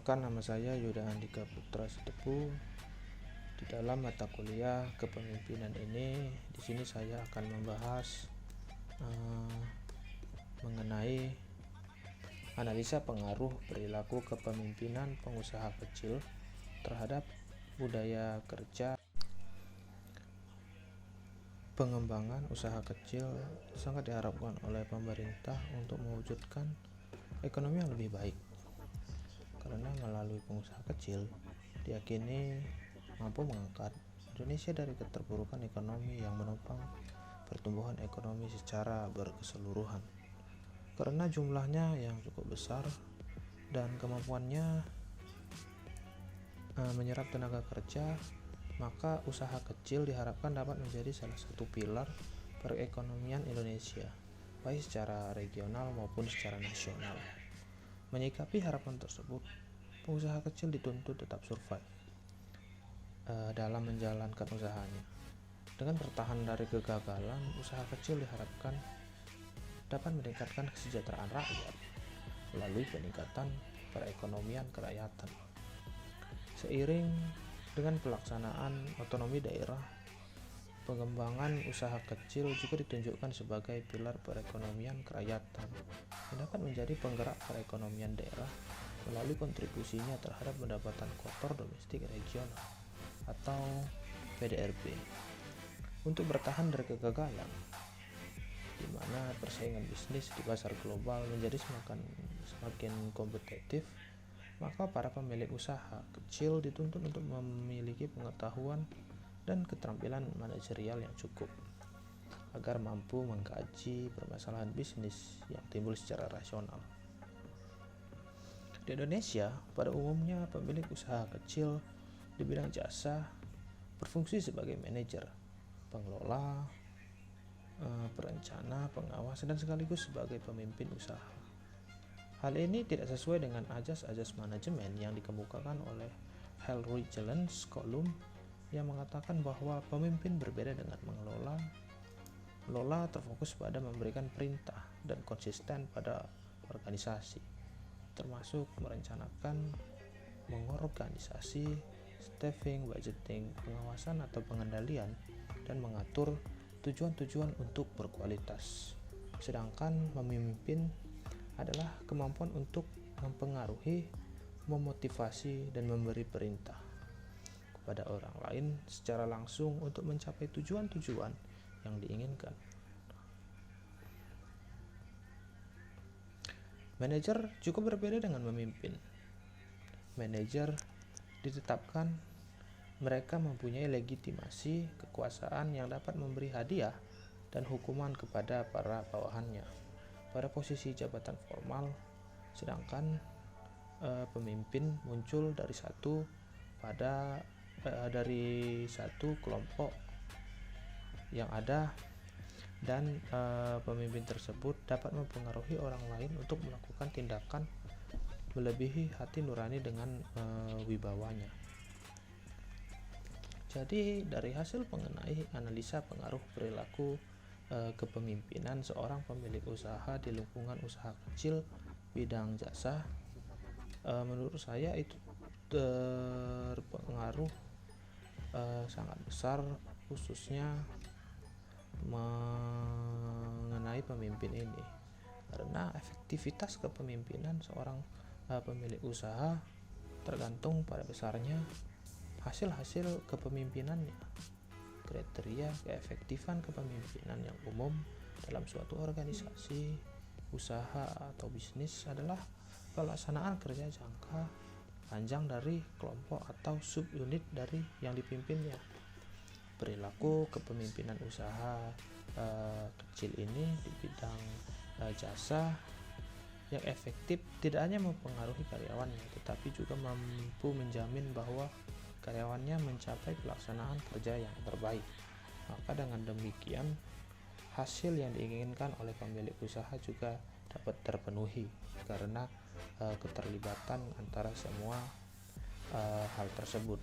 Perkenalkan, nama saya Yuda Andika Putra Sitepu. Di dalam mata kuliah kepemimpinan ini, di sini saya akan membahas mengenai analisa pengaruh perilaku kepemimpinan pengusaha kecil terhadap budaya kerja. Pengembangan usaha kecil sangat diharapkan oleh pemerintah untuk mewujudkan ekonomi yang lebih baik. Karena melalui pengusaha kecil diyakini mampu mengangkat Indonesia dari keterpurukan ekonomi yang menopang pertumbuhan ekonomi secara berkeseluruhan. Karena jumlahnya yang cukup besar dan kemampuannya menyerap tenaga kerja, maka usaha kecil diharapkan dapat menjadi salah satu pilar perekonomian Indonesia, baik secara regional maupun secara nasional. Menyikapi harapan tersebut, pengusaha kecil dituntut tetap survive dalam menjalankan usahanya. Dengan bertahan dari kegagalan, usaha kecil diharapkan dapat meningkatkan kesejahteraan rakyat melalui peningkatan perekonomian kerakyatan. Seiring dengan pelaksanaan otonomi daerah, pengembangan usaha kecil juga ditunjukkan sebagai pilar perekonomian kerakyatan yang dapat menjadi penggerak perekonomian daerah melalui kontribusinya terhadap pendapatan kotor domestik regional atau PDRB. Untuk bertahan dari kegagalan, di mana persaingan bisnis di pasar global menjadi semakin kompetitif, maka para pemilik usaha kecil dituntut untuk memiliki pengetahuan dan keterampilan manajerial yang cukup agar mampu mengkaji permasalahan bisnis yang timbul secara rasional. Di Indonesia, pada umumnya pemilik usaha kecil di bidang jasa berfungsi sebagai manajer, pengelola, perencana, pengawas, dan sekaligus sebagai pemimpin usaha. Hal ini tidak sesuai dengan ajas-ajas manajemen yang dikemukakan oleh Hal Ridgeland's kolom yang mengatakan bahwa pemimpin berbeda dengan mengelola. Mengelola terfokus pada memberikan perintah dan konsisten pada organisasi, termasuk merencanakan, mengorganisasi, staffing, budgeting, pengawasan atau pengendalian, dan mengatur tujuan-tujuan untuk berkualitas. Sedangkan memimpin adalah kemampuan untuk mempengaruhi, memotivasi, dan memberi perintah kepada orang lain secara langsung untuk mencapai tujuan-tujuan yang diinginkan. Manajer juga berbeda dengan memimpin. Manajer ditetapkan mereka mempunyai legitimasi kekuasaan yang dapat memberi hadiah dan hukuman kepada para bawahannya pada posisi jabatan formal, sedangkan pemimpin muncul dari satu kelompok yang ada, dan pemimpin tersebut dapat mempengaruhi orang lain untuk melakukan tindakan melebihi hati nurani dengan wibawanya. Jadi dari hasil mengenai analisa pengaruh perilaku kepemimpinan seorang pemilik usaha di lingkungan usaha kecil bidang jasa, menurut saya itu terpengaruh sangat besar, khususnya mengenai pemimpin ini, karena efektivitas kepemimpinan seorang pemilik usaha tergantung pada besarnya hasil-hasil kepemimpinannya. Kriteria keefektifan kepemimpinan yang umum dalam suatu organisasi, usaha, atau bisnis adalah pelaksanaan kerja jangka panjang dari kelompok atau subunit dari yang dipimpinnya. Perilaku kepemimpinan usaha kecil ini di bidang jasa yang efektif tidak hanya mempengaruhi karyawannya, tetapi juga mampu menjamin bahwa karyawannya mencapai pelaksanaan kerja yang terbaik. Maka dengan demikian, hasil yang diinginkan oleh pemilik usaha juga dapat terpenuhi karena keterlibatan antara semua hal tersebut.